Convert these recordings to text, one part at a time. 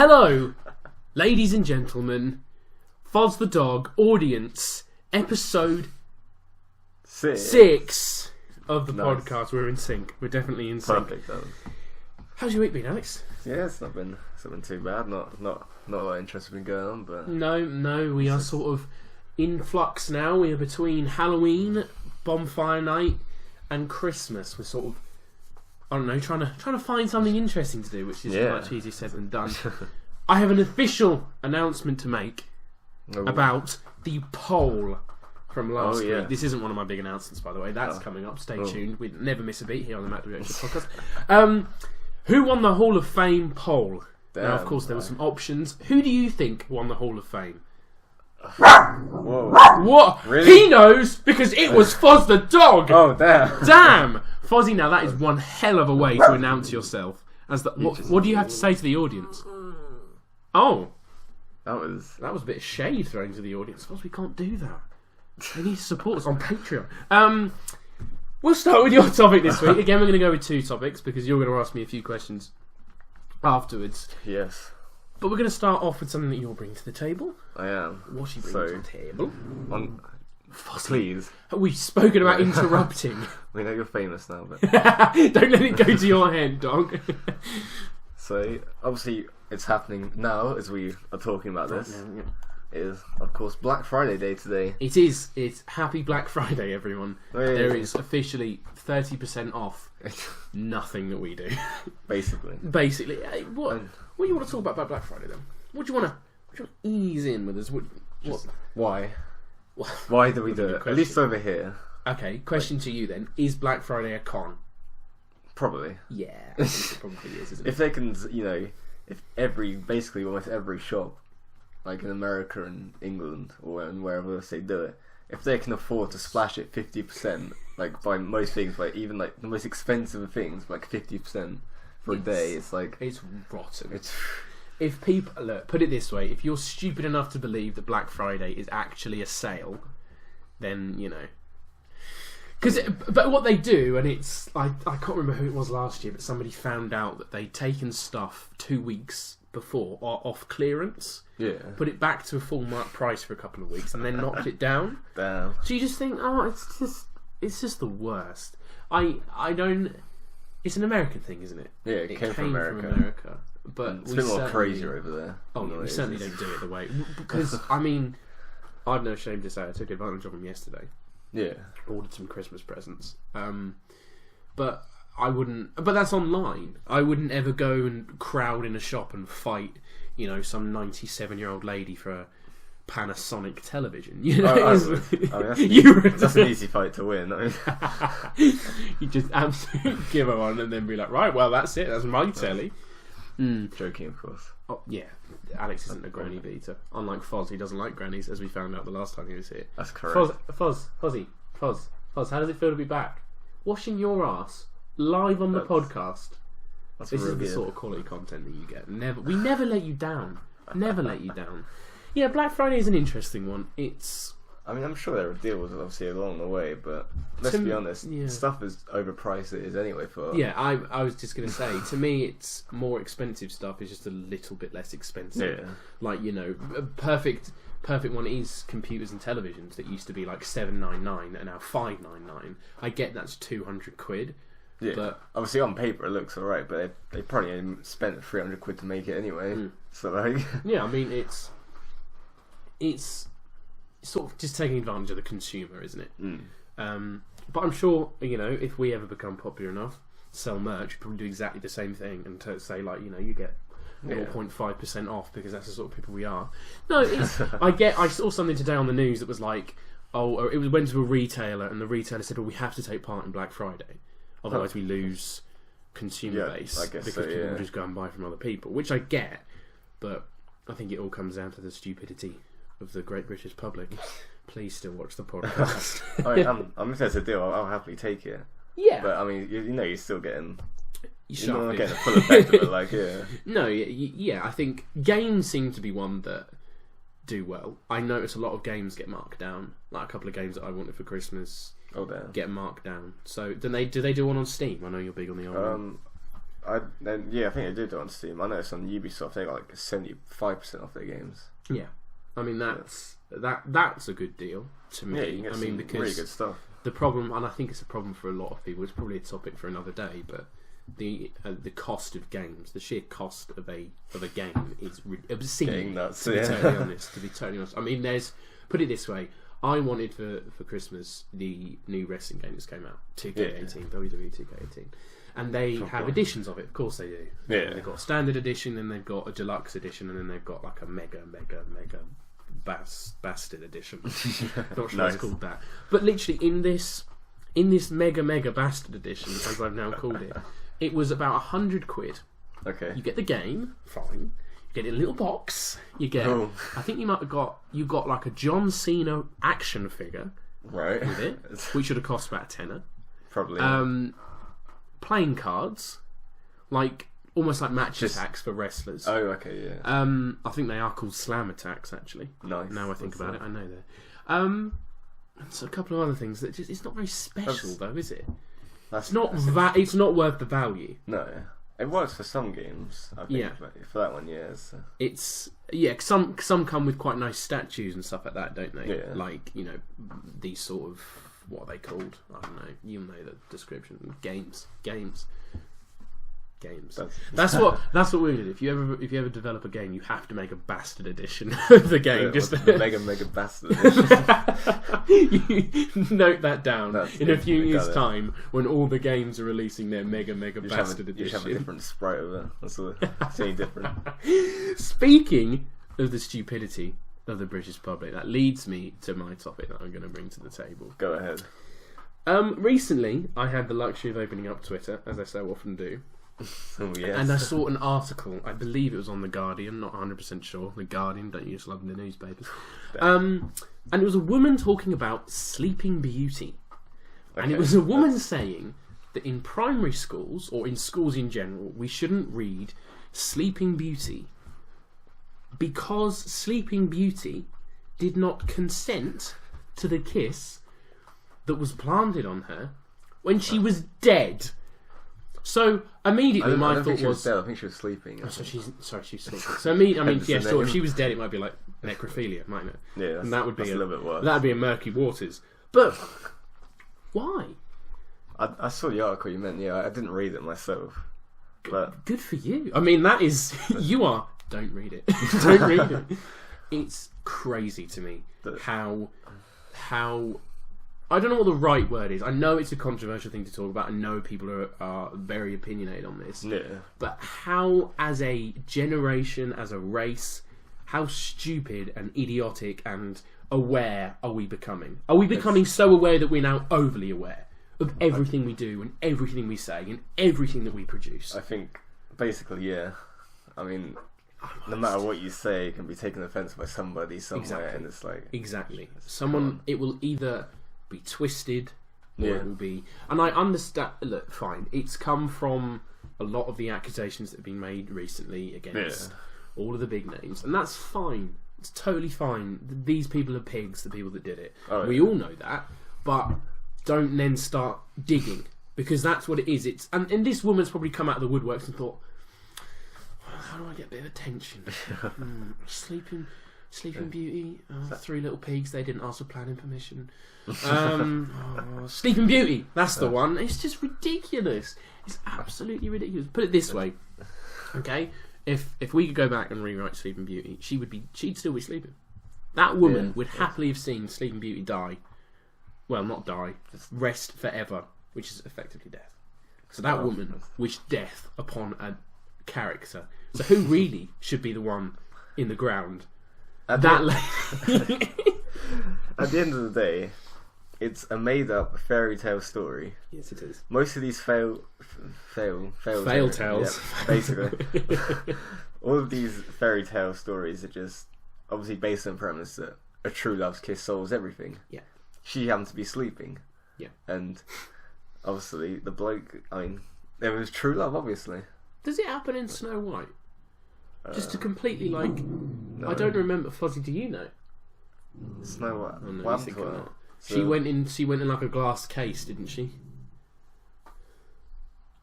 Hello, ladies and gentlemen, Foz the Dog audience, episode 6 of the podcast. We're in sync. We're definitely in sync. Perfect. How's your week been, Alex? Yeah, it's not been too bad. Not a lot of interest has been going on, but No, we are sort of in flux now. We are between Halloween, Bonfire Night, and Christmas. We're sort of, I don't know, trying to find something interesting to do, which is much easier said than done. I have an official announcement to make about the poll from last week. This isn't one of my big announcements, by the way. That's coming up. Stay tuned. We never miss a beat here on the MattWHF podcast. Who won the Hall of Fame poll? Now, of course, there were some options. Who do you think won the Hall of Fame? Whoa. What? Really? He knows because it was Foz the Dog. Oh, damn. Damn. Fozzie, now that is one hell of a way to announce yourself. As the, what do you have to say to the audience? Oh. That was a bit of shade thrown to the audience. Foz, we can't do that. They need to support us on Patreon. We'll start with your topic this week. Again, we're going to go with 2 topics because you're going to ask me a few questions afterwards. Yes. But we're going to start off with something that you're bringing to the table. I am. What are you bringing to the table? Please. We've spoken about interrupting. We know you're famous now, but don't let it go to your head, dog. So, obviously, it's happening now as we are talking about this. It is, of course, Black Friday Day today. It is. It's Happy Black Friday, everyone. There is officially 30% off nothing that we do. Basically. What do you want to talk about Black Friday, then? What do you want to ease in with us? Why? Why do we do it? At least over here. Okay, question to you then. Is Black Friday a con? Probably. Yeah, I think it probably is, isn't it? If they can, if basically almost every shop, like in America and England or wherever else they do it, if they can afford to splash it 50%, like by most things, like even like the most expensive things, like 50% for a day, it's rotten. If people put it this way, if you're stupid enough to believe that Black Friday is actually a sale, then but what they do, and it's I can't remember who it was last year, but somebody found out that they'd taken stuff 2 weeks before off clearance, put it back to a full mark price for a couple of weeks, and then knocked it down. Damn. So you just think, it's just the worst. I don't. It's an American thing, isn't it? Yeah, it came from America. But it's a bit more crazier over there. Oh, no, we certainly don't do it the way. Because, I mean, I'm no shame to say I took advantage of them yesterday. Yeah. Ordered some Christmas presents. But I wouldn't... But that's online. I wouldn't ever go and crowd in a shop and fight, some 97-year-old lady for a Panasonic television. That's an easy fight to win. You just absolutely give her one and then be like, right, well, that's it. That's my telly. Joking, of course. Oh, yeah. Alex isn't a granny beater. Unlike Foz, he doesn't like grannies, as we found out the last time he was here. That's correct. Fozzie, how does it feel to be back? Washing your ass live on the podcast. This is the sort of quality content that you get. We never let you down. Never let you down. Yeah, Black Friday is an interesting one. I'm sure there are deals obviously along the way, but let's be honest, stuff is overpriced it is anyway for... Yeah, I was just going to say, to me it's more expensive stuff, it's just a little bit less expensive. Yeah. Like, a perfect one is computers and televisions that used to be like $799 and now $599. I get that's £200. Yeah, but obviously on paper it looks alright, but they probably spent £300 to make it anyway. So like... Yeah, I mean, it's sort of just taking advantage of the consumer, isn't it? But I'm sure, if we ever become popular enough, sell merch, we'd probably do exactly the same thing and say, like, you get 0.5% off because that's the sort of people we are. No, I saw something today on the news that was like, went to a retailer and the retailer said, well, we have to take part in Black Friday, otherwise we lose consumer base because people will just go and buy from other people, which I get, but I think it all comes down to the stupidity of the great British public. Please still watch the podcast. If there's a deal, I'll happily take it. Yeah, but I mean, you're still getting... You're not getting the full effect of it, No, I think games seem to be one that do well. I notice a lot of games get marked down. Like a couple of games that I wanted for Christmas damn. Get marked down. So do they do one on Steam? I know you're big on the online. I think they did it on Steam. I noticed on Ubisoft they got like 75% off their games. Yeah, I mean that's a good deal to me. Yeah, you can get some because really good stuff. the problem, and I think it's a problem for a lot of people. It's probably a topic for another day, but the cost of games, the sheer cost of a game is obscene. Nuts, to be totally honest, I mean, put it this way. I wanted for Christmas the new wrestling game that's came out, 2K18, WWE 2K18. And they have editions of it, of course they do. Yeah. They've got a standard edition, then they've got a deluxe edition, and then they've got like a mega bastard edition. Not sure Nice. it's called that. But literally in this mega bastard edition, as I've now called it, it was about £100. Okay. You get the game, fine. You get it in a little box. You get, I think you got like a John Cena action figure Right. with it, which should have cost about a tenner. Probably. Playing cards, like almost like match attacks for wrestlers. Oh, okay, yeah. I think they are called slam attacks actually. Nice. Now I think about it, I know that. And so a couple of other things that it's not very special though, is it? It's not worth the value. No, it works for some games. I think, but for that one, It's some come with quite nice statues and stuff like that, don't they? Yeah. Like these sort of, what are they called? I don't know. You'll know the description. Games. That's what we're gonna do. If you ever develop a game, you have to make a bastard edition of the game. Yeah, just mega bastard edition. You note that down. In a few years' it. time, when all the games are releasing their mega bastard You edition. have a different sprite of it. That's all. It's any different. Speaking of the stupidity of the British public, that leads me to my topic that I'm going to bring to the table. Go ahead. Recently, I had the luxury of opening up Twitter, as I so often do. Oh, yes. And I saw an article, I believe it was on The Guardian, not 100% sure. The Guardian, don't you just love the newspapers? And it was a woman talking about Sleeping Beauty. Okay. And it was a woman saying that in primary schools, or in schools in general, we shouldn't read Sleeping Beauty because Sleeping Beauty did not consent to the kiss that was planted on her when she was dead. So immediately my thought was, I think she was sleeping. She's sleeping. So if she was dead, it might be like necrophilia, mightn't it? Yeah, and that would be a little bit worse. That would be in murky waters. But why? I saw the article you meant. Yeah, I didn't read it myself. But good for you. I mean, that is don't read it. Don't read it. It's crazy to me how I don't know what the right word is. I know it's a controversial thing to talk about. I know people are very opinionated on this. Yeah. But how, as a generation, as a race, how stupid and idiotic and aware are we becoming? Are we becoming so aware that we're now overly aware of everything we do and everything we say and everything that we produce? I think, basically, yeah. I mean, no matter what you say, it can be taken offence by somebody somewhere, and it's like... Exactly. It will either be twisted, or it will be... And I understand... Look, fine. It's come from a lot of the accusations that have been made recently against all of the big names, and that's fine. It's totally fine. These people are pigs, the people that did it. We all know that, but don't then start digging, because that's what it is. And this woman's probably come out of the woodworks and thought, how do I get a bit of attention? Sleeping Beauty, 3 little pigs, they didn't ask for planning permission. Sleeping Beauty, that's the one. It's just ridiculous. It's absolutely ridiculous. Put it this way, okay? If we could go back and rewrite Sleeping Beauty, she'd still be sleeping. That woman would happily have seen Sleeping Beauty die. Well, not die, rest forever, which is effectively death. So that woman wished death upon a character. So who really should be the one in the ground? At the end of the day, it's a made-up fairy tale story. Yes, it is. Most of these fail tales. Yeah, basically. All of these fairy tale stories are just obviously based on the premise that a true love's kiss solves everything. Yeah. She happened to be sleeping. Yeah. And obviously the bloke, there was true love, obviously. Does it happen in Snow White? Just to completely no. I don't remember. Fuzzy, do you know? Snow White. Oh, no, you think I'm not. She went in like a glass case, didn't she?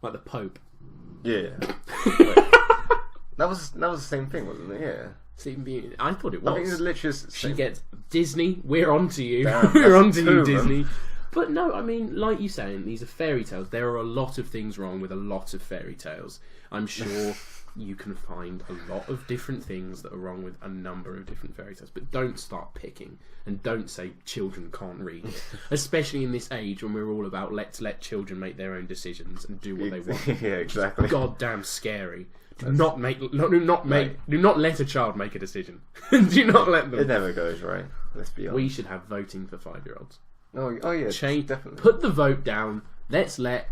Like the Pope. Yeah. That was the same thing, wasn't it? Yeah. Sleeping Beauty. I thought it was. I think it was literally she gets Disney. We're on to you. Damn, we're on to you, of them. Disney. But no, I mean, like you saying, these are fairy tales. There are a lot of things wrong with a lot of fairy tales. I'm sure you can find a lot of different things that are wrong with a number of different fairy tales. But don't start picking, and don't say children can't read. Especially in this age when we're all about let's let children make their own decisions and do what they want. Yeah, exactly. It's goddamn scary. Do not let a child make a decision. Do not let them. It never goes right. Let's be honest. We should have voting for 5-year-olds. Oh yeah, definitely. Put the vote down. Let's let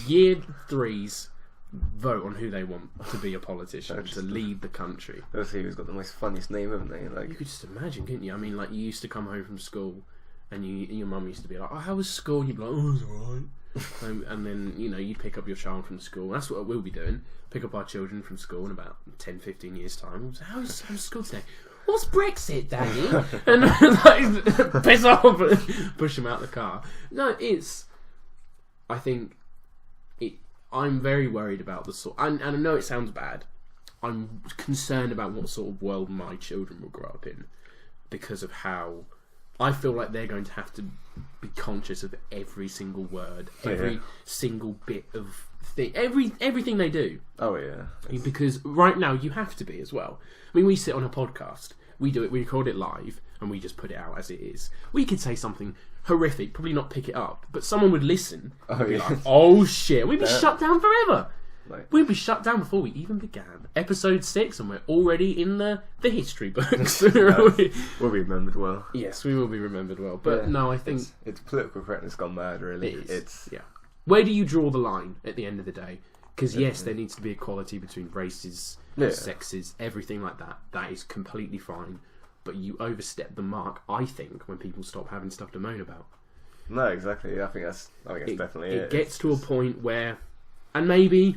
year 3s vote on who they want to be a politician to lead the country. Let's see who's got the most funniest name, haven't they? Like, you could just imagine, couldn't you? I mean, like, you used to come home from school, and your mum used to be like, "Oh, how was school?" And you'd be like, "Oh, it was alright." And then, you know, you'd pick up your child from school. That's what we'll be doing. Pick up our children from school in about 10, 15 years' time. We'll say, how's school today? What's Brexit, Daddy? And like, piss off and push them out the car. No, I think I'm very worried about the sort, and I know it sounds bad. I'm concerned about what sort of world my children will grow up in, because of how I feel like they're going to have to be conscious of every single word, every single bit of thing, everything they do. Oh yeah. Because right now you have to be as well. I mean, we sit on a podcast, we record it live, and we just put it out as it is. We could say something horrific, probably not pick it up, but someone would listen and be like, "Oh shit!" We'd be shut down forever. We'd be shut down before we even began. Episode 6, and we're already in the history books. We'll be remembered well. Yes, we will be remembered well. But no, I think it's political correctness gone mad. Really, it's Where do you draw the line at the end of the day? Because yes, there needs to be equality between races, sexes, everything like that. That is completely fine. But you overstep the mark, I think, when people stop having stuff to moan about. No, exactly. I think that's definitely it. It gets to a point where, and maybe,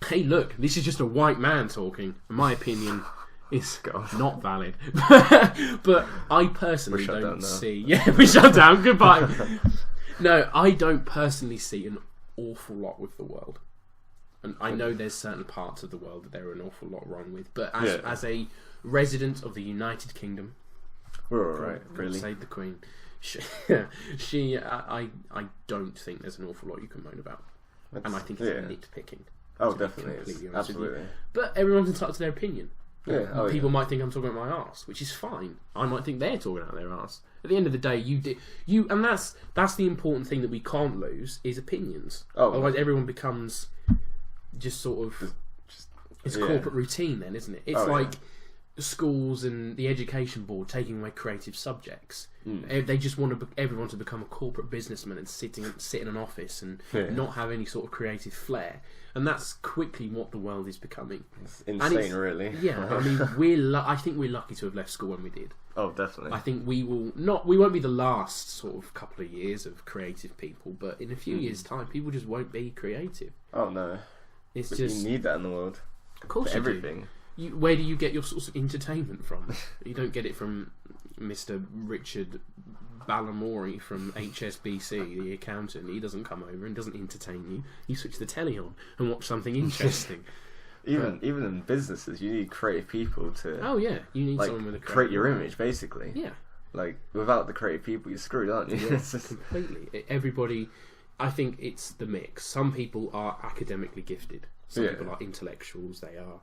hey, look, this is just a white man talking. My opinion is not valid. But I personally don't see... Yeah, we shut down. Goodbye. No, I don't personally see an awful lot with the world. And I know there's certain parts of the world that there are an awful lot wrong with. But as a resident of the United Kingdom... We're alright, really. Save the Queen. I don't think there's an awful lot you can moan about. And I think it's nitpicking. Oh, definitely. Absolutely. But everyone's entitled to their opinion. Yeah. People might think I'm talking about my arse, which is fine. I might think they're talking about their arse. At the end of the day, and that's the important thing that we can't lose is opinions. Otherwise, everyone becomes just sort of it's corporate routine. Then, isn't it? It's like schools and the education board taking away creative subjects. They just want everyone to become a corporate businessman and sit in an office and not have any sort of creative flair. And that's quickly what the world is becoming. It's insane, really. Yeah, I mean, I think we're lucky to have left school when we did. Oh, definitely. I think we won't be the last sort of couple of years of creative people, but in a few years' time, people just won't be creative. Oh no, but you need that in the world. Of course, for everything. Where do you get your source of entertainment from? You don't get it from Mr. Richard Balamori from HSBC, the accountant. He doesn't come over and doesn't entertain you. You switch the telly on and watch something interesting. Even in businesses, you need creative people to. Oh yeah, you need someone with a create your image, basically. Yeah. Like without the creative people, you're screwed, aren't you? Yeah, completely. Everybody. I think it's the mix. Some people are academically gifted. Some people are intellectuals. They are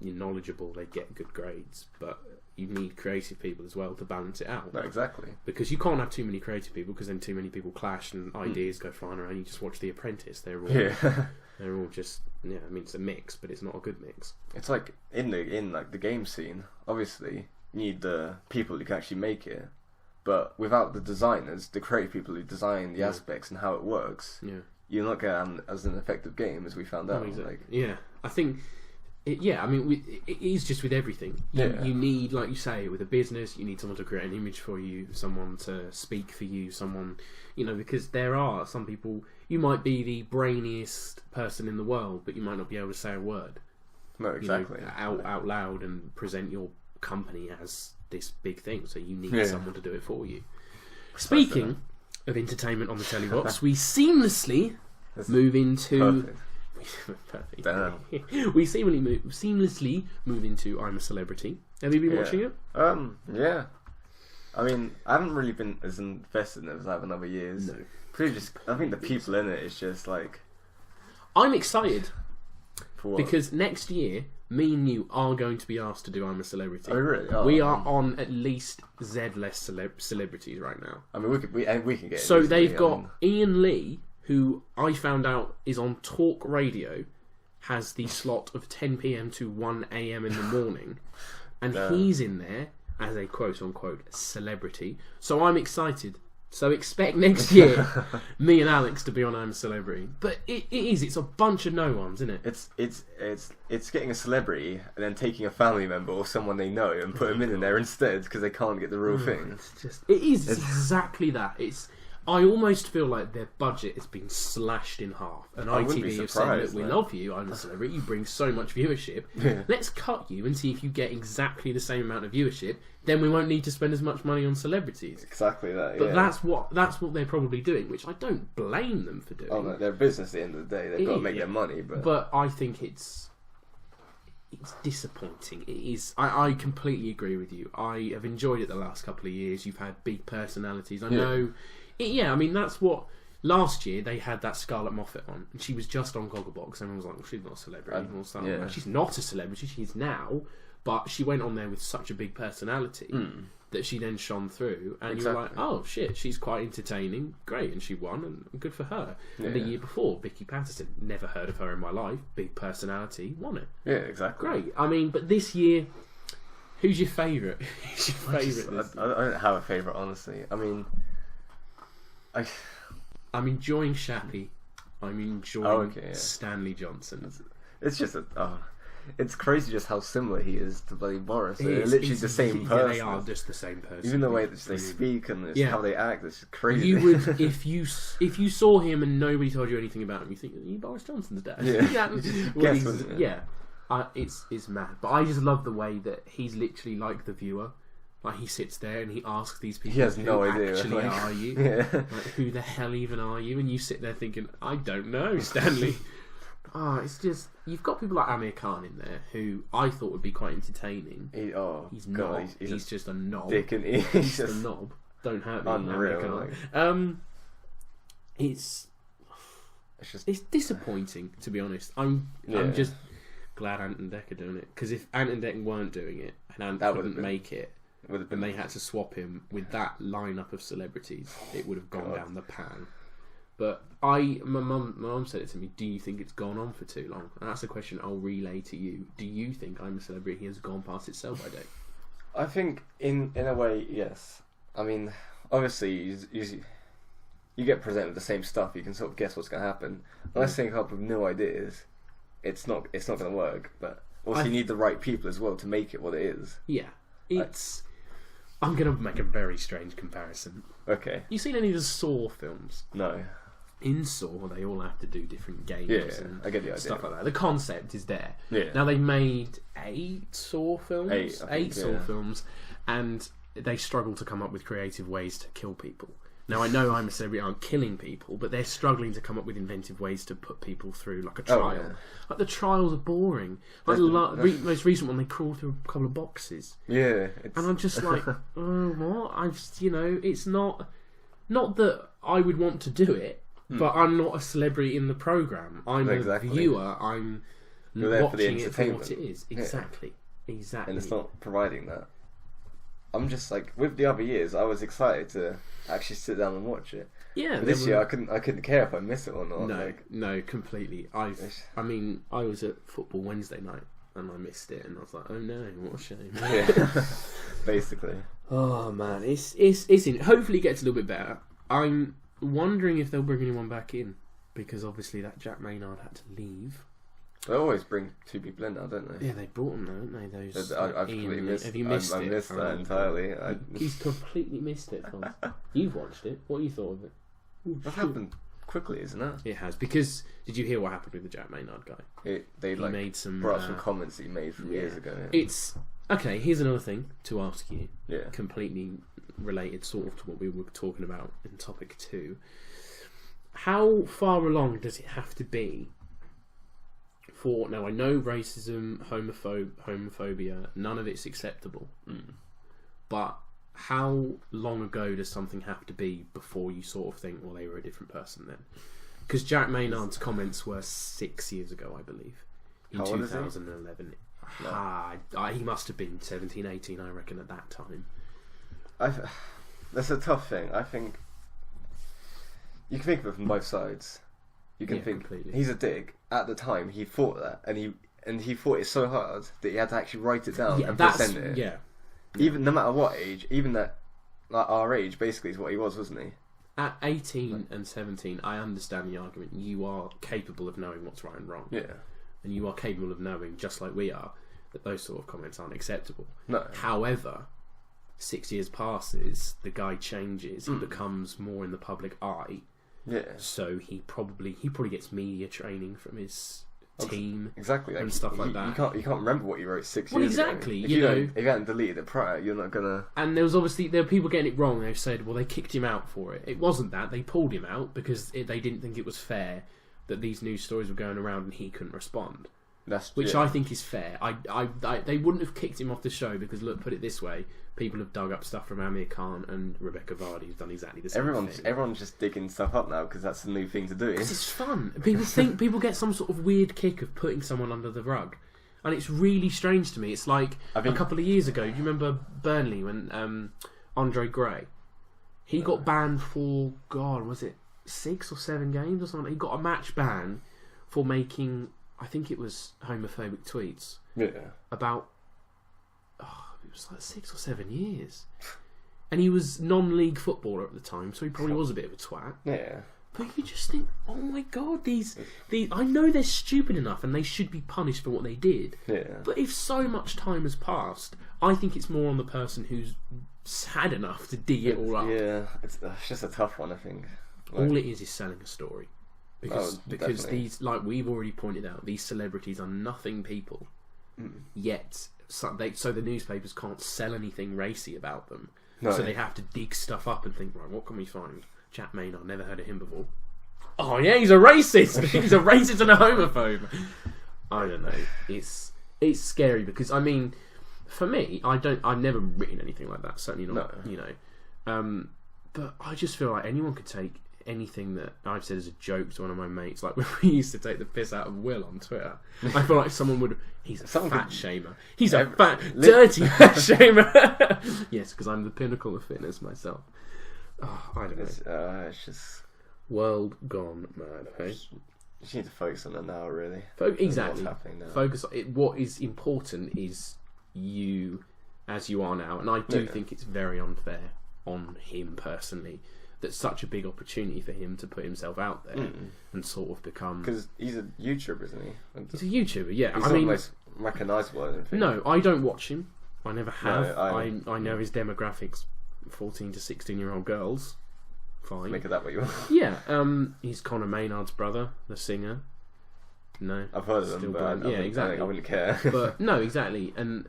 knowledgeable. They get good grades, but you need creative people as well to balance it out. No, exactly. Because you can't have too many creative people, because then too many people clash and ideas go flying around. You just watch The Apprentice. They're all just I mean, it's a mix, but it's not a good mix. It's like in the game scene. Obviously, you need the people who can actually make it, but without the designers, the creative people who design the aspects and how it works, you're not going to have as an effective game as we found out. Exactly. I think. I mean, it is just with everything. You need, like you say, with a business, you need someone to create an image for you, someone to speak for you, someone, because there are some people, you might be the brainiest person in the world, but you might not be able to say a word. No, exactly. Out loud and present your company as this big thing, so you need someone to do it for you. Speaking of entertainment on the telly box, we seamlessly move into... Perfect. We Perfect. Damn. We seamlessly move into I'm a Celebrity. Have you been watching it? Yeah. I mean, I haven't really been as invested in it as I have in other years. No. I think the people in it is just like... I'm excited. For what? Because next year, me and you are going to be asked to do I'm a Celebrity. Oh, really? Oh, we are on at least Z-less celebrities right now. I mean, we can get... So they've got Ian Lee, who I found out is on Talk Radio, has the slot of 10 PM to 1 AM in the morning, and he's in there as a quote-unquote celebrity. So I'm excited. So expect next year me and Alex to be on I'm a Celebrity. But it's a bunch of no ones, isn't it? It's getting a celebrity and then taking a family member or someone they know and put them in there instead because they can't get the real thing. It's exactly that. I almost feel like their budget has been slashed in half. And ITV have said, look, we love you, I'm a Celebrity, you bring so much viewership. Yeah. Let's cut you and see if you get exactly the same amount of viewership. Then we won't need to spend as much money on celebrities. Exactly that, But that's what they're probably doing, which I don't blame them for doing. Oh no, they're business at the end of the day. They've got to make their money. But I think it's disappointing. It is. I completely agree with you. I have enjoyed it the last couple of years. You've had big personalities. I know... I mean, that's what... Last year, they had that Scarlett Moffat on, and she was just on Gogglebox. Everyone was like, well, she's not a celebrity. She's not a celebrity, she is now, but she went on there with such a big personality that she then shone through, and you're like, oh, shit, she's quite entertaining. Great, and she won, and good for her. Yeah. And the year before, Vicky Patterson, never heard of her in my life, big personality, won it. Yeah, exactly. Great. I mean, but this year... Who's your favourite? I don't have a favourite, honestly. I mean... I'm enjoying Shappy. I'm enjoying Stanley Johnson. It's just it's crazy just how similar he is to bloody Boris. They're literally the same person. They are just the same person. Even the way that they speak and how they act, it's crazy. You would, if you saw him and nobody told you anything about him, you think, are you Boris Johnson's dad? It's mad. But I just love the way that he's literally like the viewer. Like, he sits there and he asks these people, he has no idea. Actually, are you? Yeah. Like, who the hell even are you? And you sit there thinking, I don't know, Stanley. It's just... You've got people like Amir Khan in there, who I thought would be quite entertaining. He's not. He's just a knob. Dick and he's just a knob. Don't hurt me, unreal, Amir Khan. It's disappointing, to be honest. I'm just glad Ant and Dec are doing it. Because if Ant and Dec weren't doing it, and Ant couldn't make it, and they had to swap him with that lineup of celebrities, it would have gone down the pan. But my mum said it to me, do you think it's gone on for too long? And that's a question I'll relay to you. Do you think I'm a Celebrity has gone past its sell-by date? I think in a way, yes. I mean, obviously you get presented with the same stuff, you can sort of guess what's going to happen. Unless they come up with new ideas, it's not going to work. But also you need the right people as well to make it what it is. Yeah. I'm going to make a very strange comparison. Okay. You seen any of the Saw films? No. In Saw, they all have to do different games and I get the idea. Stuff like that. The concept is there. Yeah. Now, they made 8 Saw films. 8 Saw films, and they struggle to come up with creative ways to kill people. Now, I know I'm a Celebrity, I'm killing people, but they're struggling to come up with inventive ways to put people through, like a trial. Oh, yeah. Like, the trials are boring. Like, the most recent one, they crawl through a couple of boxes. Yeah. And I'm just like, oh, what? It's not that I would want to do it, but I'm not a celebrity in the programme. I'm a viewer. I'm watching it for what it is. Exactly. Yeah. Exactly. And it's not providing that. I'm just like, with the other years, I was excited to actually sit down and watch it. Yeah. But this year, I couldn't care if I miss it or not. No, completely. I was at Football Wednesday night and I missed it, and I was like, oh no, what a shame. Yeah. Basically. Oh man, it's in. Hopefully, it gets a little bit better. I'm wondering if they'll bring anyone back in, because obviously that Jack Maynard had to leave. They always bring 2 people in now, don't they? Yeah, they brought them, don't they? Those. I've completely missed. Have you missed it? I missed that entirely. He's completely missed it, Tom. You've watched it. What you thought of it? That happened quickly, isn't it? It has, because did you hear what happened with the Jack Maynard guy? He made some brought up some comments he made from years ago. Yeah. It's okay. Here's another thing to ask you. Yeah. Completely related, sort of, to what we were talking about in topic 2. How far along does it have to be for... Now, I know racism, homophobia, none of it's acceptable. But how long ago does something have to be before you sort of think, well, they were a different person then? Because Jack Maynard's comments were 6 years ago, I believe. In 2011. He must have been 17, 18, I reckon, at that time. That's a tough thing. I think you can think of it from both sides. You can think completely. He's a dick. At the time, he thought that, and he thought it so hard that he had to actually write it down and present it. Yeah. Even no matter what age, even that, like our age, basically is what he was, wasn't he? At 18 and 17, I understand the argument. You are capable of knowing what's right and wrong. Yeah. And you are capable of knowing, just like we are, that those sort of comments aren't acceptable. No. However, 6 years passes, the guy changes, he becomes more in the public eye. Yeah. So he probably gets media training from his team, exactly, and stuff like that. You can't remember what you wrote 6 Well, years exactly. ago. If you hadn't deleted it prior, you're not gonna. And there were people getting it wrong. They said, well, they kicked him out for it. It wasn't that. They pulled him out because they didn't think it was fair that these news stories were going around and he couldn't respond. Which I think is fair. They wouldn't have kicked him off the show because, look, put it this way, people have dug up stuff from Amir Khan and Rebecca Vardy who've done exactly the same thing. Everyone's just digging stuff up now because that's the new thing to do. Because it's fun. People get some sort of weird kick of putting someone under the rug. And it's really strange to me. It's like a couple of years ago, do you remember Burnley when Andre Gray? He got banned for, God, was it 6 or 7 games or something? He got a match ban for making, I think it was homophobic tweets. Yeah. About, it was like 6 or 7 years. And he was non-league footballer at the time, so he probably was a bit of a twat. Yeah. But you just think, oh my God, these I know they're stupid enough and they should be punished for what they did. Yeah. But if so much time has passed, I think it's more on the person who's had enough to dig it all up. Yeah, it's just a tough one, I think. All it is selling a story. Because definitely. these, like we've already pointed out, these celebrities are nothing people. Yet, so the newspapers can't sell anything racy about them. No. So they have to dig stuff up and think, right, what can we find? Jack Maynard, never heard of him before. Oh yeah, he's a racist. He's a racist and a homophobe. I don't know. It's scary because I mean, for me, I've never written anything like that. Certainly not. No. You know, but I just feel like anyone could take anything that I've said as a joke to one of my mates. Like when we used to take the piss out of Will on Twitter, I feel like someone would. He's a fat shamer. He's a fat, dirty fat shamer. Yes, because I'm the pinnacle of fitness myself. Oh, I don't know. It's just world gone mad. Hey, you need to focus on it now, really. Exactly. What's happening now. Focus on it. What is important is you, as you are now, and I do think it's very unfair on him personally that such a big opportunity for him to put himself out there and sort of become, because he's a YouTuber, isn't he? He's a YouTuber, yeah. He's not the most recognisable, I don't think. No, I don't watch him. I never have. No, I know his demographics. 14 to 16-year-old girls. Fine. Make it that what you want. Yeah, he's Conor Maynard's brother, the singer. No. I've heard of him, but exactly. I wouldn't care. But no, exactly. And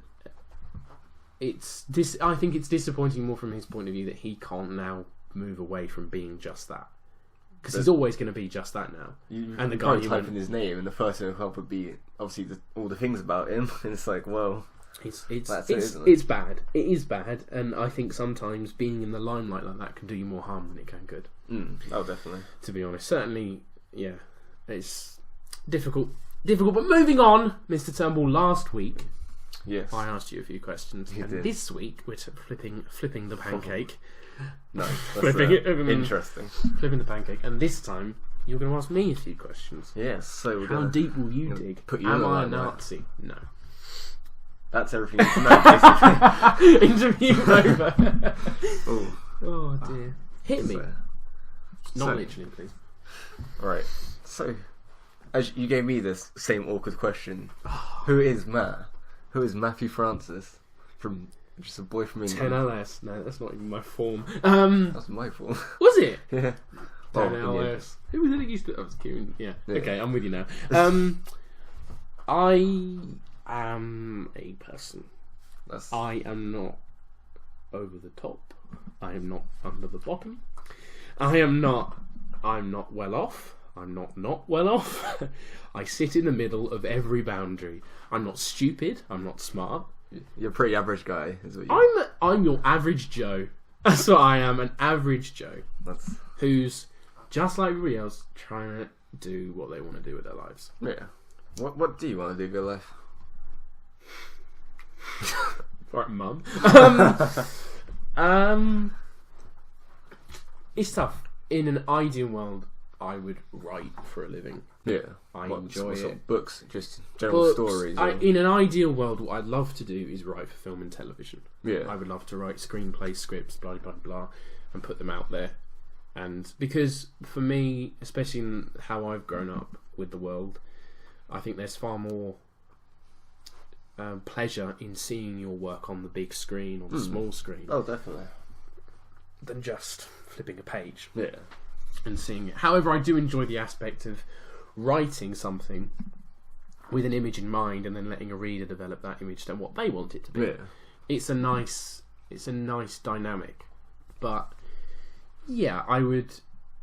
I think it's disappointing more from his point of view that he can't now move away from being just that. Because he's always going to be just that now. And the guy type in his name, and the first thing that will come up would be obviously all the things about him. And it's like, well, it's bad. It is bad, and I think sometimes being in the limelight like that can do you more harm than it can good. Oh, definitely. To be honest, certainly, yeah, it's difficult. But moving on, Mr. Turnbull. Last week, yes, I asked you a few questions, and this week we're flipping the pancake. No, interesting. Flipping the pancake, and this time you're going to ask me a few questions. Yes. So how deep will you dig? Am I a Nazi? No. That's everything you need to know, basically. Interview over. Oh dear. Hit me. Not literally, please. Right. So, as you gave me this same awkward question, who is Matt? Who is Matthew Francis? From just a boy from England. 10LS. No, that's not even my form. That's my form. Was it? Yeah. 10LS. Who was it that used to? I was Kieran. Yeah. Okay, I'm with you now. I am a person. I am not over the top. I am not under the bottom. I'm not well off. I'm not well off. I sit in the middle of every boundary. I'm not stupid. I'm not smart. You're a pretty average guy, is what you... I'm your average Joe. That's what I am, an average Joe. Who's, just like everybody else, trying to do what they want to do with their lives. Yeah. What do you want to do with your life? Right, Mum. It's tough. In an ideal world, I would write for a living. Yeah. I enjoy it. Sort of books, just general stories. In an ideal world, what I'd love to do is write for film and television. Yeah. I would love to write screenplays, scripts, blah, blah, blah, and put them out there. And because for me, especially in how I've grown up with the world, I think there's far more pleasure in seeing your work on the big screen or the small screen. Oh, definitely. Than just flipping a page. Yeah. And seeing it. However, I do enjoy the aspect of writing something with an image in mind and then letting a reader develop that image to what they want it to be. Yeah. It's a nice dynamic. But yeah, I would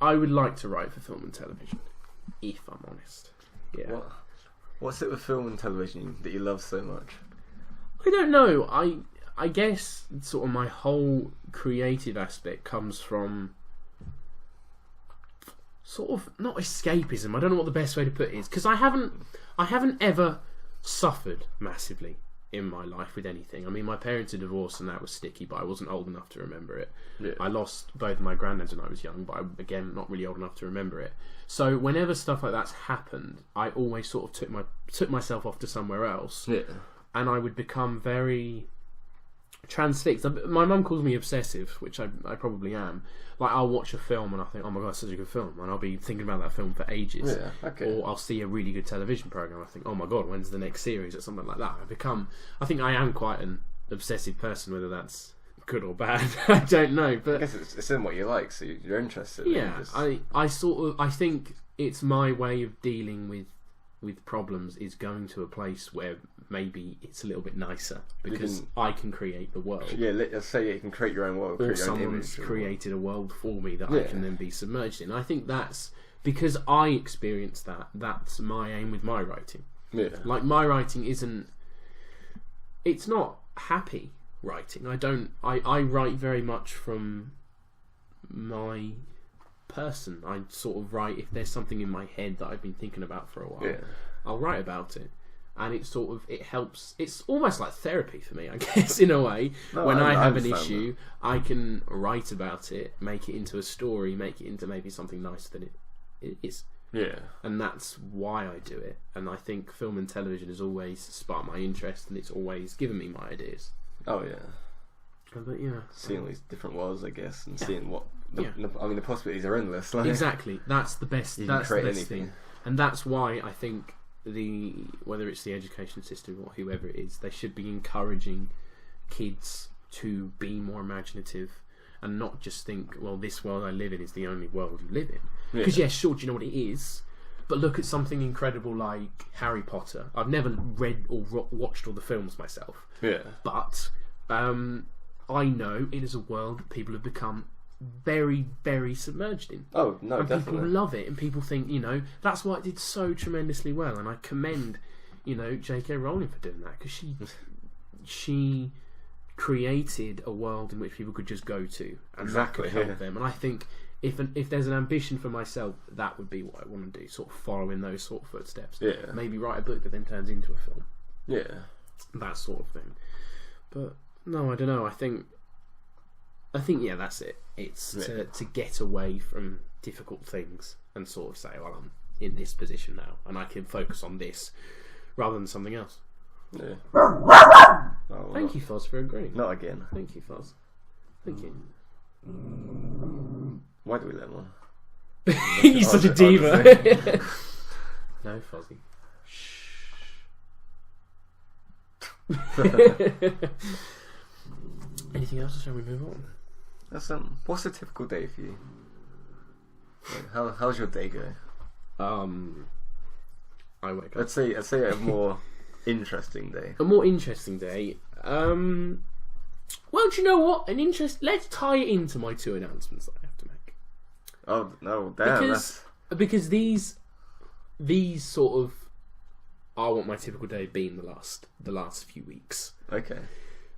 like to write for film and television, if I'm honest. Yeah. What's it with film and television that you love so much? I don't know. I guess sort of my whole creative aspect comes from sort of not escapism. I don't know what the best way to put it is, because I haven't ever suffered massively in my life with anything. I mean, my parents are divorced and that was sticky, but I wasn't old enough to remember it. Yeah. I lost both my granddads when I was young, but again, not really old enough to remember it. So whenever stuff like that's happened, I always sort of took myself off to somewhere else. Yeah. And I would become very transfixed. My mum calls me obsessive, which I probably am. Like, I'll watch a film and I think, oh my god, it's such a good film, and I'll be thinking about that film for ages. Yeah, okay. Or I'll see a really good television program, I think, oh my god, when's the next series, or something like that. I think I am quite an obsessive person, whether that's good or bad. I don't know, but I guess it's in what you like, so you're interested. Yeah, I think it's my way of dealing with problems is going to a place where maybe it's a little bit nicer because I can create the world. Yeah, let's say you can create your own world. Or someone's created a world for me that I can then be submerged in. I think that's because I experienced that. That's my aim with my writing. Yeah. Like, my writing it's not happy writing. I write very much from my person. I sort of write if there's something in my head that I've been thinking about for a while. Yeah. I'll write about it, and it helps. It's almost like therapy for me, I guess, in a way. No, when I have an understand issue, I can write about it, make it into a story, make it into maybe something nicer than it is. Yeah. And that's why I do it. And I think film and television has always sparked my interest, and it's always given me my ideas. Oh yeah. But yeah, seeing all these different worlds, I guess, and seeing what Yeah. I mean, the possibilities are endless. Like, exactly. That's the best. you That's can the create best anything. thing, and that's why I think whether it's the education system or whoever it is, they should be encouraging kids to be more imaginative and not just think, well, this world I live in is the only world you live in. Because yeah, sure, do you know what it is? But look at something incredible like Harry Potter. I've never read or watched all the films myself. Yeah. But I know it is a world that people have become very, very submerged in. Oh, no, and definitely. people love it, and people think, that's why it did so tremendously well. And I commend, J.K. Rowling for doing that, because she created a world in which people could just go to, and that could help them. And I think if there's an ambition for myself, that would be what I want to do, sort of follow in those sort of footsteps. Yeah. Maybe write a book that then turns into a film. Yeah. That sort of thing. But no, I don't know. I think yeah, that's it. It's to get away from difficult things and sort of say, well, I'm in this position now, and I can focus on this rather than something else. Yeah. Thank you, Foz, for agreeing. Not again. Thank you, Foz. Thank you. Why do we let one? You're such a diva. No, Fozzie. Anything else, or shall we move on? That's what's a typical day for you? Like, how's your day going? I wake up. Let's say a more interesting day. A more interesting day. Well, do you know what? Let's tie it into my two announcements that I have to make. Oh no, damn! Because because these sort of are what my typical day have been the last few weeks. Okay.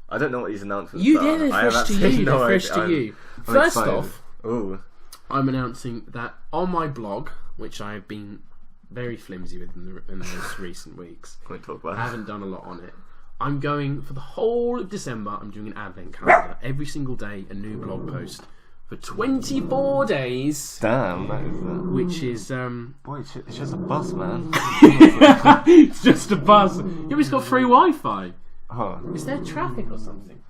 I don't know what these announcements Yeah, are. they're fresh to you. No They're fresh idea. to you. I'm First excited. off, Ooh. I'm announcing that on my blog, which I have been very flimsy with in the most recent weeks, Can we talk about I haven't done a lot on it. I'm going for the whole of December. I'm doing an advent calendar. Every single day, a new blog post for 24 days. Damn, that is Which is boy, it's just a bus, man. it's just a bus. Yeah, it's got free Wi-Fi. Oh. Is there traffic or something?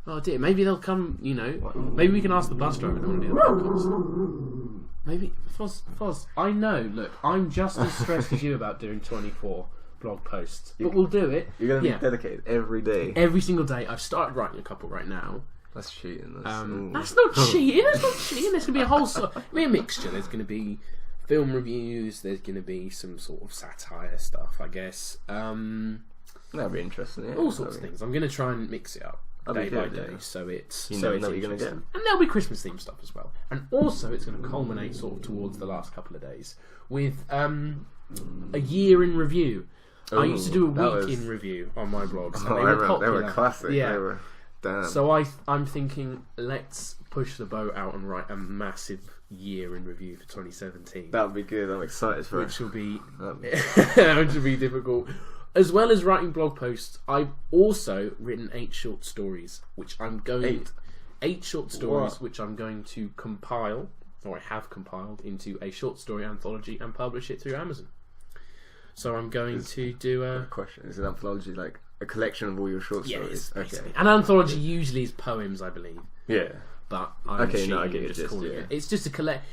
Oh dear, maybe they'll come. Maybe we can ask the bus driver to want to do the podcast. Maybe Foz. I know. Look, I'm just as stressed as you about doing 24 blog posts, but we'll do it. You're gonna be dedicated every day. Every single day. I've started writing a couple right now. That's cheating. That's not cheating. That's not cheating. There's gonna be a whole a mixture. There's gonna be film reviews. There's gonna be some sort of satire stuff, I guess. That'd be interesting. Yeah, all sorts of things. I'm gonna try and mix it up day by day, yeah. so it's You so never it's know what you're gonna interesting. get. And there'll be Christmas themed stuff as well. And also, it's going to culminate sort of towards the last couple of days with a year in review. I used to do a week in review on my blogs. And They were classic. Yeah. They were damn. So I'm thinking, let's push the boat out and write a massive year in review for 2017. That'd be good. I'm excited for Which will be it. which will be difficult. As well as writing blog posts, I've also written 8 short stories, which I'm going 8 short stories, which I'm going to compile, or I have compiled, into a short story anthology and publish it through Amazon. So I'm going to do a question. Is an anthology like a collection of all your short stories? Basically. An anthology usually is poems, I believe. Yeah. But I'm I get your just gist, calling yeah. it. It's just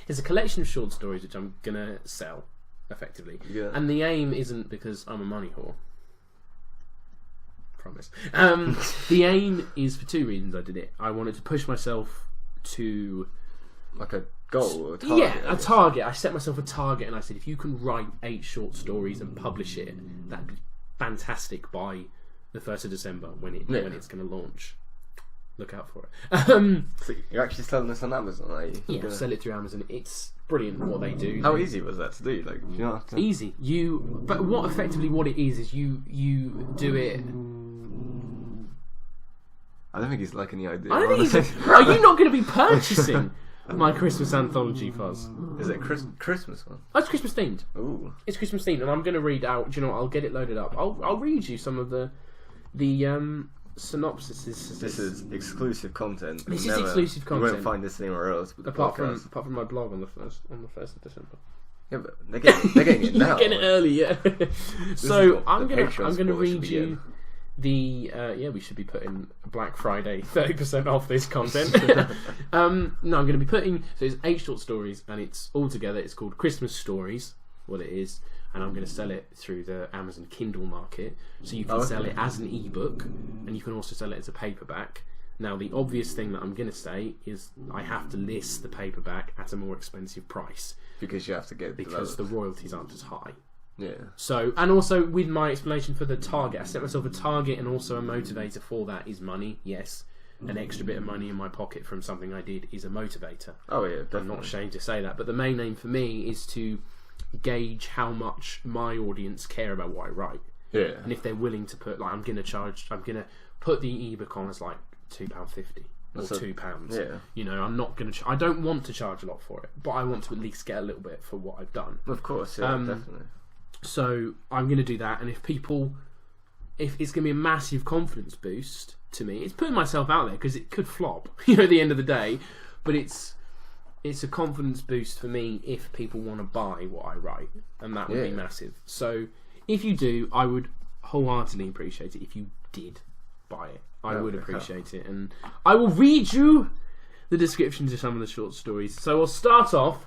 it's a collection of short stories which I'm gonna sell effectively. Yeah. And the aim isn't because I'm a money whore. Promise. The aim is for 2 reasons I did it. I wanted to push myself to Like a goal or a target. Yeah, a target. I set myself a target and I said if you can write 8 short stories and publish it, that'd be fantastic by the 1st of December when it's going to launch. Look out for it. So you're actually selling this on Amazon, are you? Yeah, sell it through Amazon. It's brilliant what they do. How easy was that to do? Like, do you know? Easy. But what it is you do it. I don't think he's like any idea. I don't think are you not going to be purchasing my Christmas anthology, Fuzz? Is it Christmas one? Oh, it's Christmas themed. Ooh. It's Christmas themed, and I'm going to read out. Do you know what? I'll get it loaded up. I'll read you some of the synopsis. This is exclusive content. This is exclusive content. You won't find this anywhere else. But apart from my blog on the 1st of December. Yeah, but they're getting it now. You're getting it early, yeah. So I'm gonna read you we should be putting Black Friday 30% off this content. I'm going to be putting, so it's 8 short stories, and it's all together. It's called Christmas Stories, what it is, and I'm going to sell it through the Amazon Kindle market, so you can sell it as an ebook, and you can also sell it as a paperback. Now, the obvious thing that I'm going to say is I have to list the paperback at a more expensive price because you have to get because the royalties aren't as high. Yeah. So, and also with my explanation for the target, I set myself a target, and also a motivator for that is money. Yes, an extra bit of money in my pocket from something I did is a motivator. Oh yeah, definitely. I'm not ashamed to say that. But the main aim for me is to gauge how much my audience care about what I write. Yeah. And if they're willing to put, like, I'm gonna put the ebook on as like £2.50 or £2. Yeah. You know, I'm not gonna. I don't want to charge a lot for it, but I want to at least get a little bit for what I've done. Of course, yeah, definitely. So I'm going to do that, and if it's going to be a massive confidence boost to me, it's putting myself out there because it could flop, at the end of the day, but it's a confidence boost for me if people want to buy what I write, and that would be massive. So if you do, I would wholeheartedly appreciate it if you did buy it. I would appreciate it, and I will read you the descriptions of some of the short stories. So I'll start off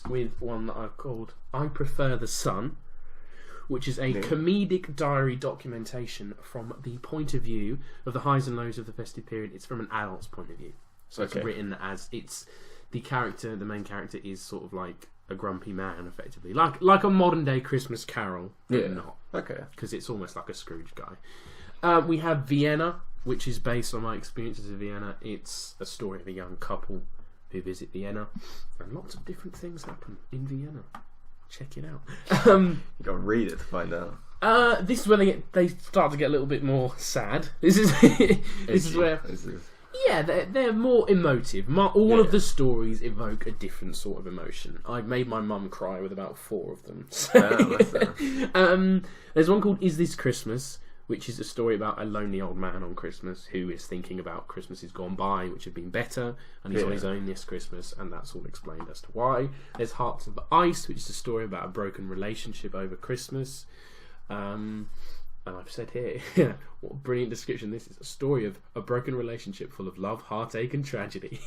with one that I've called I Prefer the Sun, which is a comedic diary documentation from the point of view of the highs and lows of the festive period. It's from an adult's point of view. So it's written as the main character is sort of like a grumpy man, effectively. Like a modern day Christmas Carol, but not. Okay. Because it's almost like a Scrooge guy. We have Vienna, which is based on my experiences of Vienna. It's a story of a young couple who visit Vienna, and lots of different things happen in Vienna. check it out. You gotta read it to find out. This is where they start to get a little bit more sad. This is where. Yeah, they're more emotive. All of the stories evoke a different sort of emotion. I made my mum cry with about 4 of them. There's one called Is This Christmas, which is a story about a lonely old man on Christmas who is thinking about Christmases gone by, which have been better, and he's on his own this Christmas, and that's all explained as to why. There's Hearts of Ice, which is a story about a broken relationship over Christmas. And I've said here, what a brilliant description. This is a story of a broken relationship full of love, heartache and tragedy.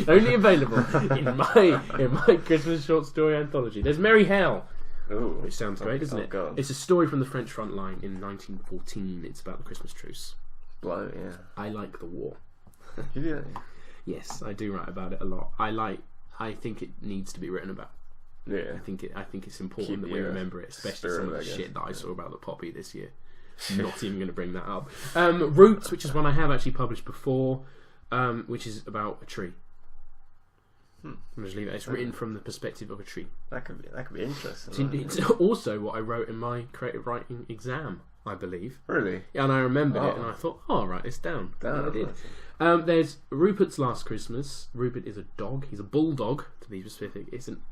Only available in my Christmas short story anthology. There's Merry Hell, which sounds great, doesn't it? God. It's a story from the French front line in 1914. It's about the Christmas truce. Blow, yeah. I like the war. You do? Yes, I do write about it a lot. I think it needs to be written about. Yeah. I think it's important that we remember it, especially some of the shit that I saw about the poppy this year. Not even going to bring that up. Roots, which is one I have actually published before, which is about a tree. I'll just leave it. It's written from the perspective of a tree. That could be interesting. It's also what I wrote in my creative writing exam, I believe. Really? Yeah, and I remembered it, and I thought, I'll write this down. And I did. There's Rupert's Last Christmas. Rupert is a dog. He's a bulldog, to be specific. It's an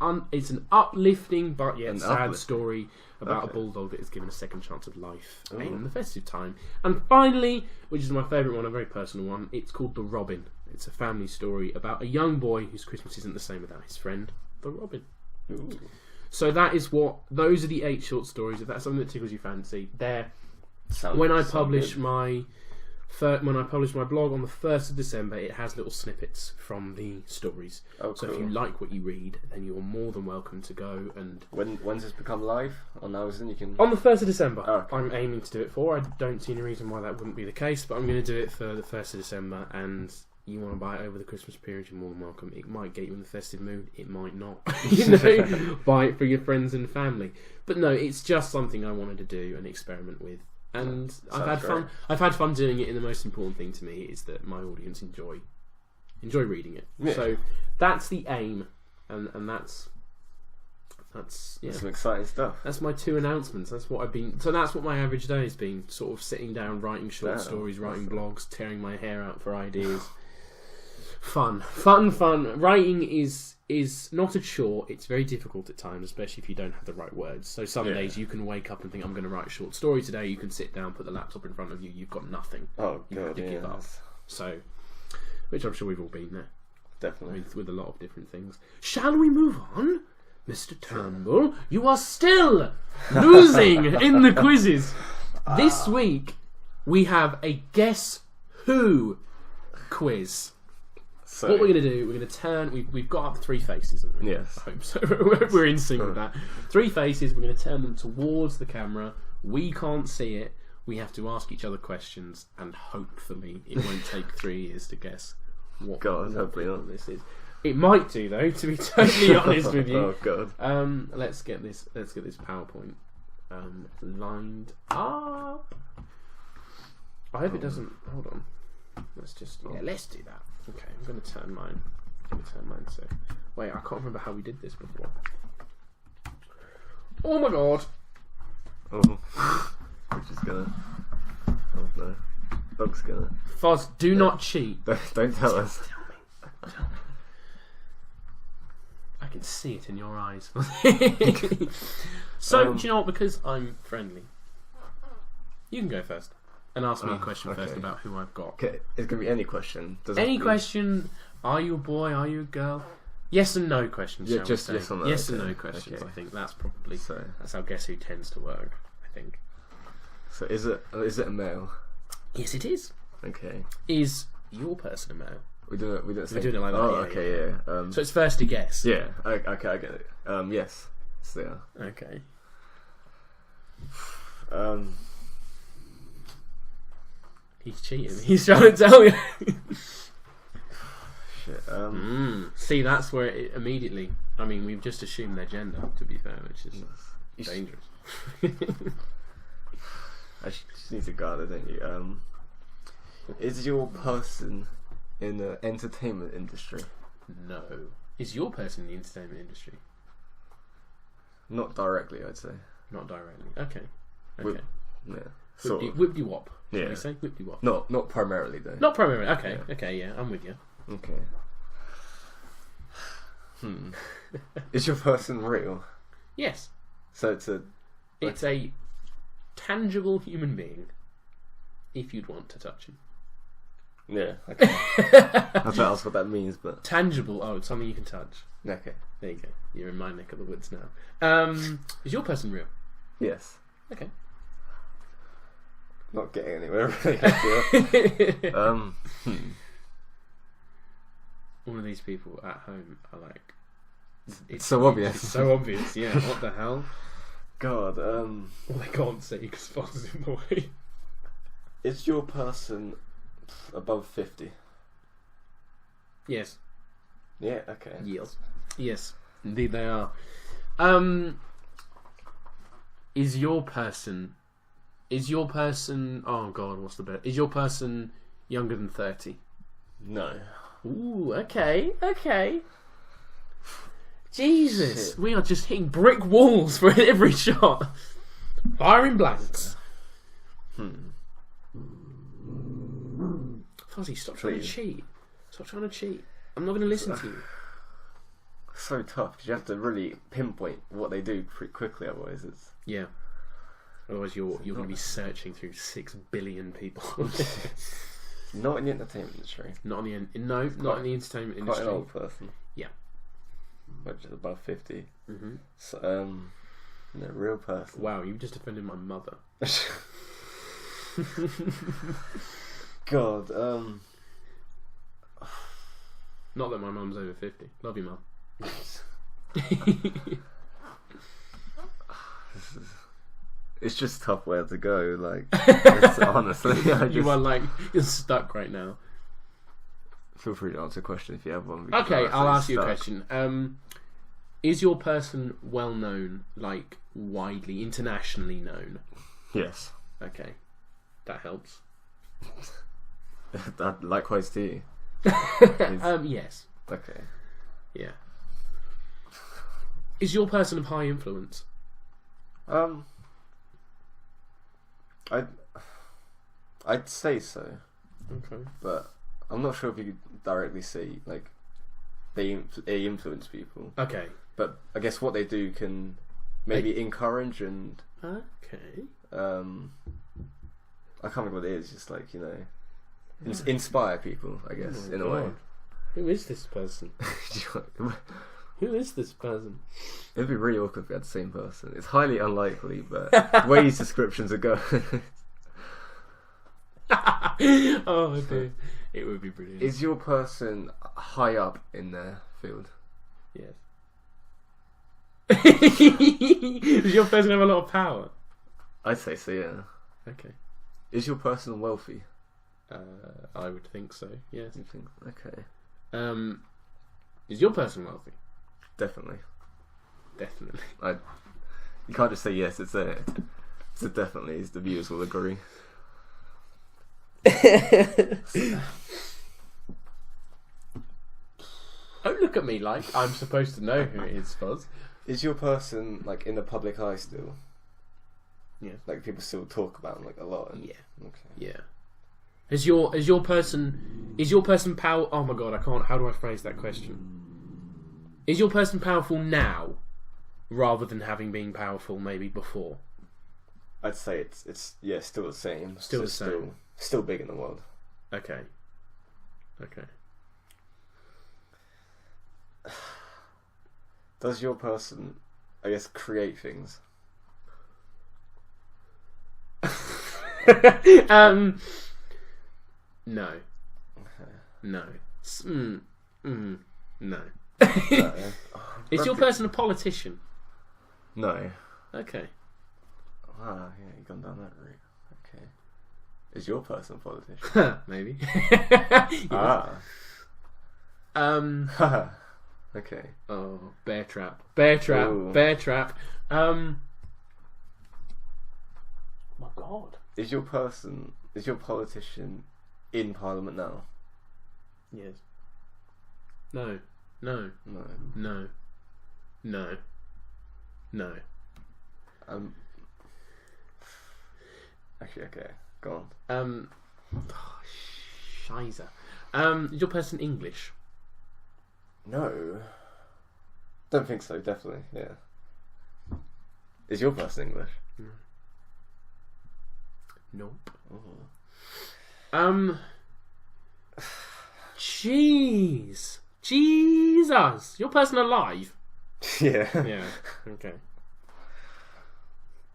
uplifting but yet sad story about a bulldog that is given a second chance of life in the festive time. And finally, which is my favourite one, a very personal one, it's called The Robin. It's a family story about a young boy whose Christmas isn't the same without his friend, the Robin. Ooh. So those are the 8 short stories. If that's something that tickles your fancy, when I publish my blog on the 1st of December, it has little snippets from the stories. So if you like what you read, then you're more than welcome to go and... When's this become live? On Amazon you can... On the 1st of December. Oh, okay. I'm aiming to do it for. I don't see any reason why that wouldn't be the case, but I'm going to do it for the 1st of December, and you want to buy it over the Christmas period, you're more than welcome. It might get you in the festive mood, it might not. Buy it for your friends and family. But no, it's just something I wanted to do and experiment with. And I've had fun. I've had fun doing it, and the most important thing to me is that my audience enjoy reading it. Yeah. So that's the aim, and that's some exciting stuff. That's my 2 announcements. That's what I've been. So that's what my average day has been. Sort of sitting down, writing short stories, writing blogs, tearing my hair out for ideas. Fun. Writing is not a chore. It's very difficult at times, especially if you don't have the right words. So some days you can wake up and think, I'm going to write a short story today. You can sit down, put the laptop in front of you. You've got nothing. Oh, you have to give up. So, which I'm sure we've all been there. Definitely. With a lot of different things. Shall we move on? Mr. Turnbull, you are still losing in the quizzes. This week, we have a Guess Who quiz. So, what we're going to do, we're going to turn... We've got up 3 faces. Yes. I hope so. We're in sync with that. 3 faces, we're going to turn them towards the camera. We can't see it. We have to ask each other questions, and hopefully it won't take 3 years to guess what this is. It might do, though, to be totally honest with you. Oh, God. Let's get this PowerPoint lined up. I hope it doesn't... Hold on. Let's do that. Okay, I'm going to turn mine. So, wait, I can't remember how we did this before. Oh my God! Oh, we're just gonna. Oh no, Doug's gonna. Foz, do not cheat. Don't tell us. Tell me. I can see it in your eyes. So, do you know what? Because I'm friendly, you can go first. And ask me a question first about who I've got. Okay, it's going to be any question. Any question. Are you a boy? Are you a girl? Yes and no questions. Yeah, just yes or no. Yes and no questions. Okay. I think that's probably that's how Guess Who tends to work. I think. So is it a male? Yes, it is. Okay. Is your person a male? We're doing it like that. Oh, okay, yeah. So it's first to guess. Yeah. Okay, I get it. Yes. Yes, they are. Okay. He's cheating. He's trying to tell you. Shit. See, that's where it immediately... I mean, we've just assumed their gender, to be fair, which is dangerous. I just need to guard it, don't you? Is your person in the entertainment industry? No. Is your person in the entertainment industry? Not directly, I'd say. Not directly. Okay. Yeah. Sort of. Whippity wop. Shall Yeah. we say whippity wop? Not primarily though. Not primarily. Okay. Yeah. Okay. Yeah, I'm with you. Okay. Is your person real? Yes. So it's a tangible human being. If you'd want to touch him. Yeah. Okay. I was about to ask what that means, but tangible. Oh, it's something you can touch. okay. There you go. You're in my neck of the woods now. Is your person real? Yes. Okay. Not getting anywhere really. I feel. All of these people at home are like, It's so obvious. It's so obvious. Yeah. What the hell? God. Well, they can't say because Foz is in the way. Is your person above 50? Yes. Yeah. Okay. Yes. Yes. Indeed, they are. Is your person? Oh God, what's the best? Is your person younger than 30? No. Ooh. Okay. Okay. Jesus, Shit. we are just hitting brick walls for every shot. Firing blanks. Fozzie, stop trying to cheat. Stop trying to cheat. I'm not going to listen to you. So tough because you have to really pinpoint what they do pretty quickly. Otherwise, it's Yeah. Otherwise, you're going to be searching through 6 billion people. not in the entertainment industry. Not in the not in the entertainment Quite industry. an old person. Yeah. Which is above 50. Mm-hmm. So, no, real person. Wow, you just offended my mother. God, Not that my mum's over 50. Love you, mum. it's just tough where to go. Like, it's, honestly, you're stuck right now. Feel free to answer a question if you have one. Okay, I'll ask you a question. Is your person well known, like widely, internationally known? Yes. Okay, that helps. That likewise to you. Yes. Okay. Yeah. Is your person of high influence? I'd say so. Okay. But I'm not sure if you could directly say like they influence people. Okay. But I guess what they do can maybe encourage and okay. I can't remember what it is. Just like inspire people. I guess in a way. Who is this person? Who is this person? It'd be really awkward if we had the same person. It's highly unlikely, but the way these descriptions are going. Oh dear. It would be brilliant. Is your person high up in their field? Yes. Does your person have a lot of power? I'd say so, yeah. Okay. Is your person wealthy? I would think so, yes. You think? Okay. Is your person wealthy? Definitely. Definitely. You can't just say yes, it's a definitely, as the viewers will agree. Don't look at me like I'm supposed to know who it is, Foz. Is your person like in the public eye still? Yeah. Like people still talk about them like a lot. Yeah. Okay. Yeah. Is your person power? Oh my god, I can't. How do I phrase that question? Is your person powerful now, rather than having been powerful maybe before? I'd say it's still the same. Still the same. Still big in the world. Okay. Okay. Does your person, I guess, create things? No. No. No. No. Is your person a politician? No. Okay. Ah, yeah, you've gone down that route. Okay. Is your person a politician? Maybe. Ah. Okay. Oh, bear trap. Bear trap. Ooh. Bear trap. Oh my god. Is your politician in Parliament now? Yes. No. No. No. No. No. No. Actually, okay. Go on. Shiza. Is your person English? No. Don't think so, definitely, yeah. Is your person English? No. Nope. Oh. Jeez. Jesus. Your person alive? Yeah. Yeah, okay.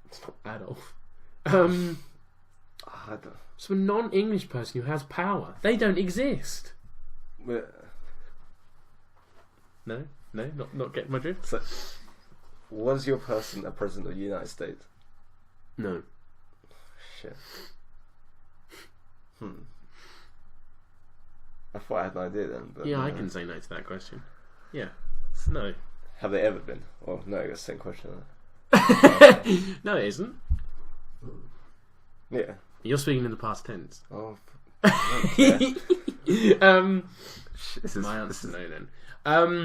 It's not Adolf. So a non-English person who has power. They don't exist. No, not getting my drift. So, was your person a president of the United States? No. Shit. I thought I had an idea then. But yeah, I can say no to that question. Yeah. No. Have they ever been? Oh, no, it's the same question. No, it isn't. Yeah. You're speaking in the past tense. Oh. This is my answer. No, then.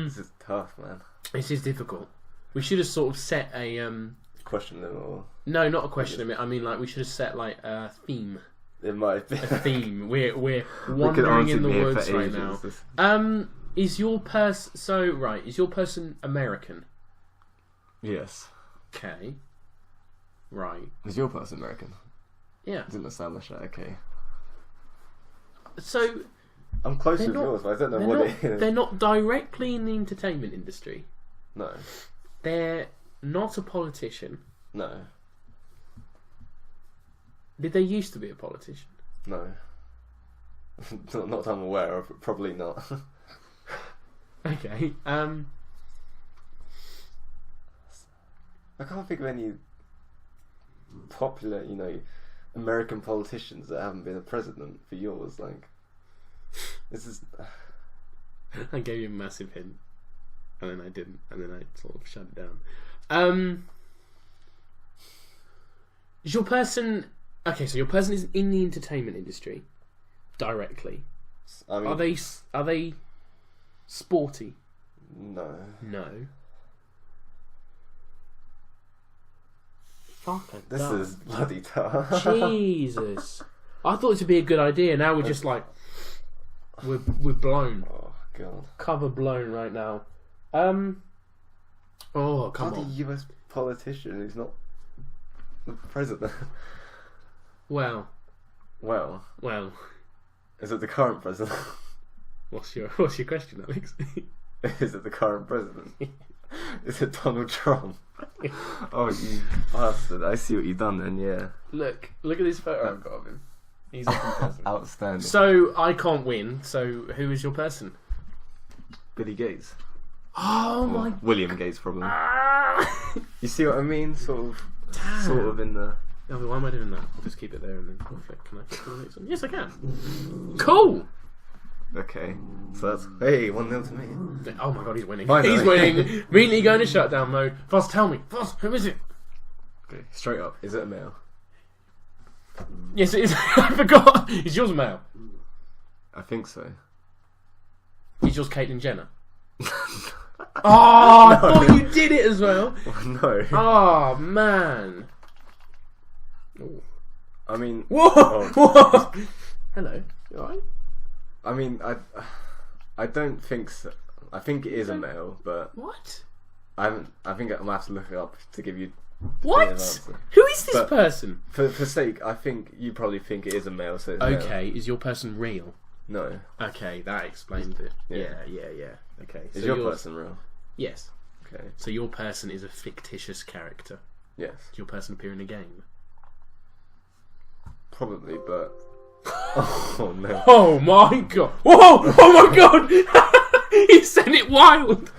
This is tough, man. This is difficult. We should have sort of set a question limit, or no, not a question limit. I mean, like we should have set like a theme. It might be a theme. We're wandering in the woods right now. Is your person is your person American? Yes. Okay. Right. Is your person American? Yeah. Didn't establish that. Okay. So. I'm close with yours, but I don't know what it is. They're not directly in the entertainment industry. No. They're not a politician. No. Did they used to be a politician? No. Not that I'm aware of. Probably not. Okay. I can't think of any popular, American politicians that haven't been a president for yours. Like, this is. I gave you a massive hint, and then I didn't, and then I sort of shut it down. Is your person okay? So your person is in the entertainment industry directly. I mean, are they sporty? No. No. Fuck. This is bloody tough. Jesus. I thought this would be a good idea. Now we're just like we're blown. Oh god. Cover blown right now. Oh come Bloody on. US politician who's not the president. Well. Is it the current president? What's your question, Alex? Is it the current president? Is it Donald Trump? Oh, you bastard. I see what you've done then, yeah. Look at this photo I've got of him. He's looking president. Outstanding. So, I can't win, so who is your person? Billy Gates. Oh my... William Gates, probably. You see what I mean? Sort of in the... Oh, why am I doing that? I'll just keep it there and then I'll flick. Can I click on the next one? Yes, I can. Cool! Okay, so that's 1-0 to me. Oh my god, he's winning. Finally. He's winning. Immediately going to shutdown mode. Foss, tell me. Foss, who is it? Okay, straight up. Is it a male? Yes, it is. I forgot. Is yours a male? I think so. Is yours Caitlyn Jenner? I thought you did it as well. No. Oh man. Ooh. I mean. Whoa! Whoa! Hello. You alright? I mean, I don't think so. I think it is a male, but what? I think I'm gonna have to look it up to give you. What? Who is this person? For sake, I think you probably think it is a male. So it's okay, male. Is your person real? No. Okay, that explains it. Yeah. Okay. Is your person real? Yes. Okay. So your person is a fictitious character. Yes. Does your person appear in a game? Probably, but. Oh no! Oh my god! Whoa! Oh my god! He sent it wild.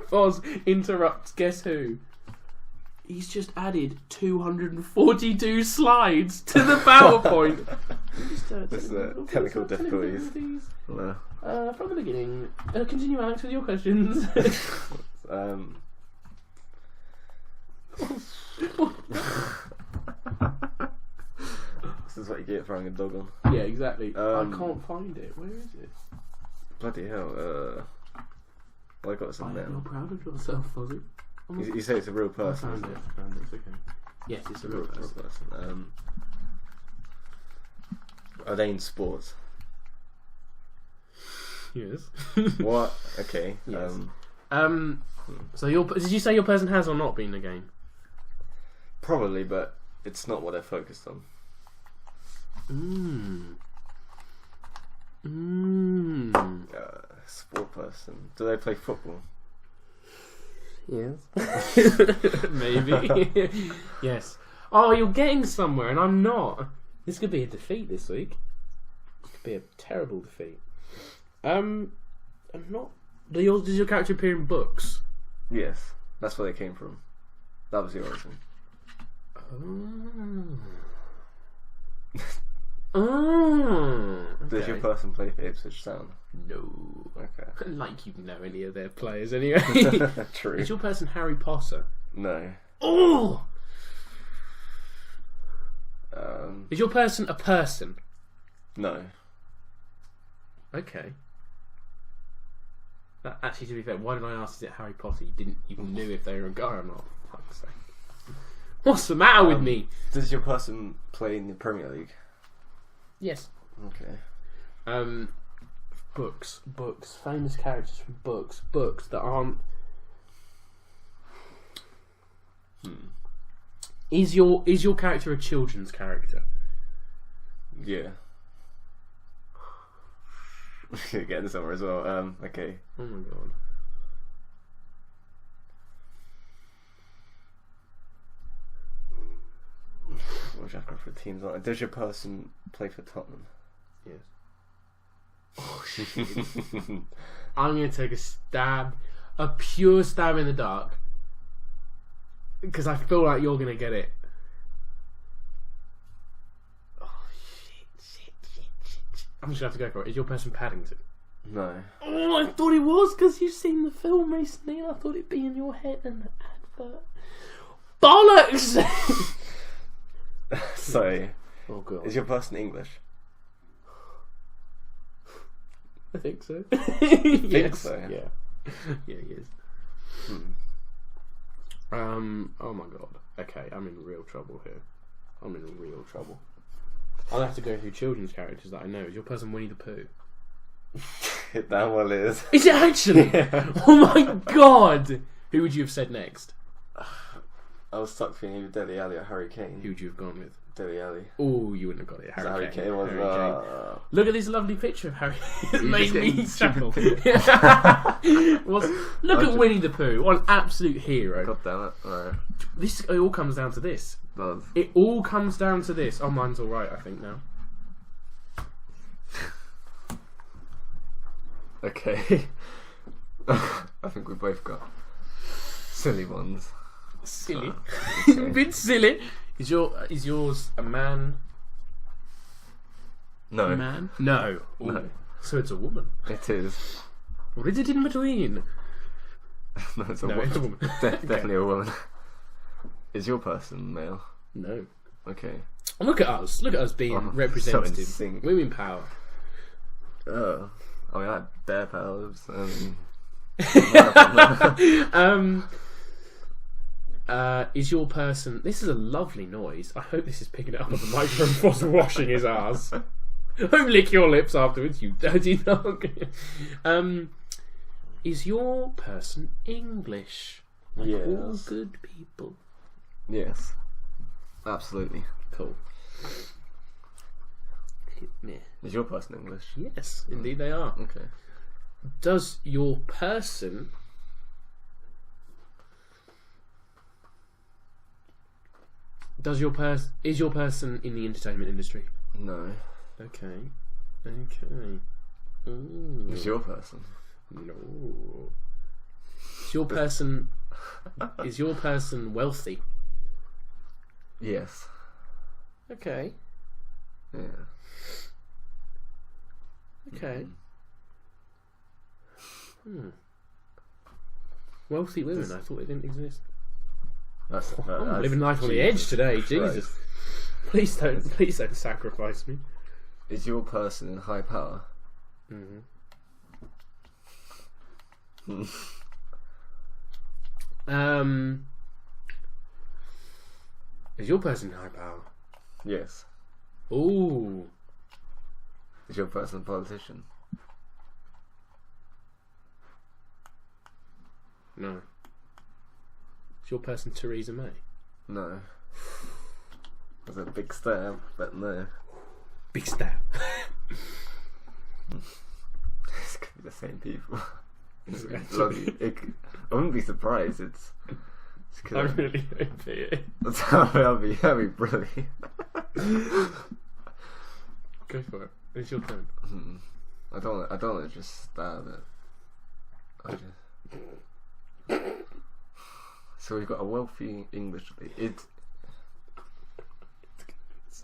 Foz interrupts. Guess who? He's just added 242 slides to the PowerPoint. This technical difficulties. No. From the beginning. Continue, Alex, with your questions. This is what you get for having a dog on. Yeah, exactly. I can't find it. Where is it? Bloody hell. Well, I got some You're now. proud of yourself, Fozzie. You say it's a real I person. found Isn't it. it? I found it. It's okay. Yes, it's a real person. Are they in sports? Yes. What? Okay. Yes. So did you say your person has or not been in a game? Probably, but it's not what they're focused on. Sport person. Do they play football? Yes. Maybe. Yes. Oh, you're getting somewhere, and I'm not. This could be a defeat this week. This could be a terrible defeat. I'm not. Does your character appear in books? Yes. That's where they came from. That was the origin. Okay. Does your person play for Ipswich Town? No. Okay. Like you know any of their players anyway. True. Is your person Harry Potter? No. Oh! Is your person a person? No. Okay. Actually, to be fair, why did I ask, is it Harry Potter? You knew if they were a guy or not. Fuck's sake. What's the matter with me? Does your person play in the Premier League? Yes. Okay. Books, famous characters from books that aren't. Is your character a children's character? Yeah. You're getting somewhere as well. Okay. Oh my god. What should I go for teams on? Does your person play for Tottenham? Yes. Oh shit. I'm gonna take a pure stab in the dark, because I feel like you're gonna get it. Oh shit. I'm just gonna have to go for it. Is your person Paddington? No. Oh, I thought it was because you've seen the film recently, and I thought it'd be in your head and the advert. Bollocks! So, oh god. is your person English? I think so. Think so? Yeah. Yeah, he is. Oh my god. Okay, I'm in real trouble here. I'm in real trouble. I'll have to go through children's characters that I know. Is your person Winnie the Pooh? It damn well is. Is it actually? Yeah. Oh my god! Who would you have said next? I was stuck between either Dele Alli or Harry Kane. Who would you have gone with? Dele Alli. Oh, you wouldn't have got it. Harry Kane. Was Harry Kane. Look at this lovely picture of Harry. It made me chuckle. Look at Winnie the Pooh. What an absolute hero. God damn it. Alright. It all comes down to this. It does. It all comes down to this. Oh, mine's alright, I think, now. Okay. I think we both got silly ones. Silly. Okay. Bit silly. Is yours a man? No. A man? No. Ooh. No. So it's a woman. It is. What is it in between? No, it's a No, woman. it's a woman. Definitely a woman. Is your person male? No. Okay. And look at us. Look at us being So in representative. sync. Women power. Oh. I mean, I had bear powers. Is your person... This is a lovely noise. I hope this is picking it up on the microphone whilst washing his ass. Don't lick your lips afterwards, you dirty dog. Is your person English? Like Yes. all good people. Yes. Absolutely. Cool. Yeah. Is your person English? Yes, indeed they are. Okay. Does your person... Is your person in the entertainment industry? No. Okay. Ooh. Is your person? No. Is your person wealthy? Yes. Okay. Yeah. Okay. Wealthy women. I thought they didn't exist. I'm living life on the edge today. Jesus. Please don't sacrifice me. Is your person in high power? Mm-hmm. Is your person high power? Yes. Ooh. Is your person a politician? No. Is your person Theresa May? No. That's a big stab, but no. Big stab. This could be the same people. I wouldn't be surprised. It's I really hope it is. that'd be brilliant. Go for it. It's your turn. I don't want to just stab it. So we've got a wealthy English lady.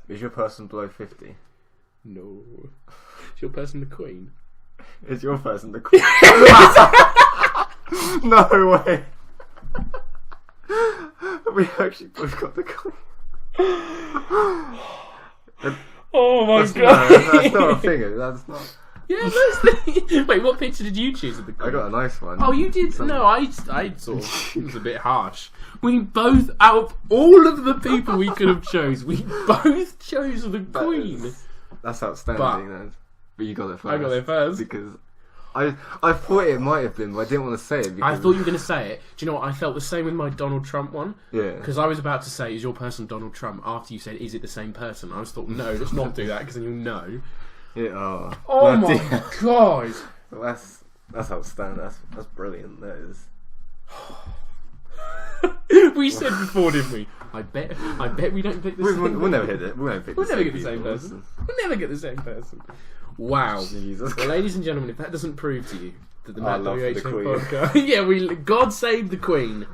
Is your person below 50? No. Is your person the Queen? Is your person the Queen? No way. We actually both got the Queen. Oh my That's god! not a thing. That's not. Yeah, that's the... Wait, what picture did you choose of the Queen? I got a nice one. Oh, you did? No, I sort of... It was a bit harsh. We both, out of all of the people we could have chose, we both chose the Queen. That's outstanding, then. But you got it first. I got it first. Because I thought it might have been, but I didn't want to say it. I thought you were going to say it. Do you know what? I felt the same with my Donald Trump one. Yeah. Because I was about to say, is your person Donald Trump? After you said, is it the same person? I was thought, no, let's not do that, because then you'll know. Yeah. Oh my god! That's outstanding. That's brilliant. That is. We said before, didn't we? I bet we don't pick the same person. We'll never hit it. We'll never get the same person. We'll never get the same person. Wow. Jesus. Well, ladies and gentlemen, if that doesn't prove to you that the I love the MattWHF Queen. podcast... God save the Queen.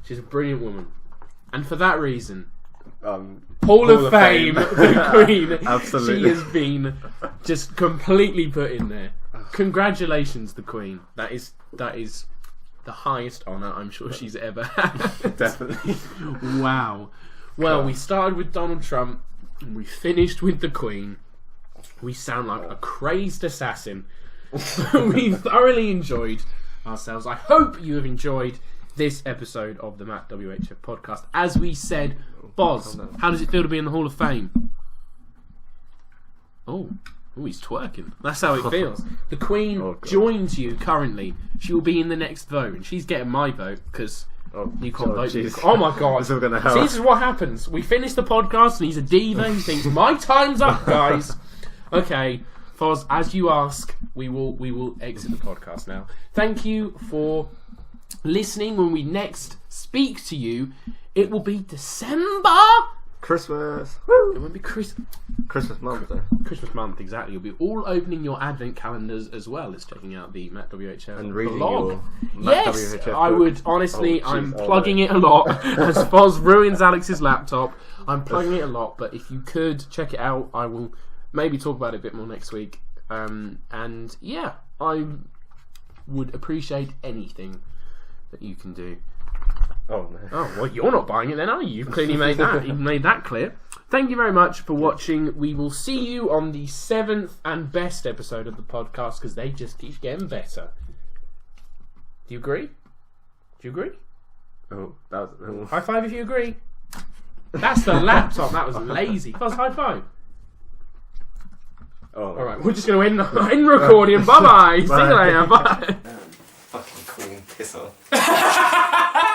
She's a brilliant woman. And for that reason... Hall of Fame, the Queen. Absolutely. She has been just completely put in there. Congratulations, the Queen. That is the highest honour I'm sure she's ever had. Definitely. Wow. Well, we started with Donald Trump, and we finished with the Queen. We sound like a crazed assassin. We thoroughly enjoyed ourselves. I hope you have enjoyed this episode of the MattWHF podcast. As we said, Boz, how does it feel to be in the Hall of Fame? Oh, he's twerking. That's how it feels. The Queen joins you currently. She will be in the next vote, and she's getting my vote because you can't vote. Oh my god! It's all gonna See, this is what happens. We finish the podcast, and he's a diva. He thinks my time's up, guys. Okay, Foz, as you ask, we will exit the podcast now. Thank you for listening. When we next speak to you, it will be December. Christmas. It won't be Christmas month, though. Christmas month, exactly. You'll be all opening your advent calendars as well as checking out the MattWHF and reading blog. Your Yes, MattWHF I book. would honestly. I'm plugging it a lot as Foz ruins Alex's laptop. I'm plugging it a lot, but if you could check it out, I will maybe talk about it a bit more next week. And yeah, I would appreciate anything that you can do. Oh no. Oh well, you're not buying it then, are you? You've clearly made that. You've made that clear. Thank you very much for watching. We will see you on the 7th and best episode of the podcast because they just keep getting better. Do you agree? Oh, that was. High five if you agree. That's the laptop. That was lazy. Fuzz, high five. Oh. All right, we're just going to end recording. Bye bye. See you later. Bye. Fucking Queen, piss off.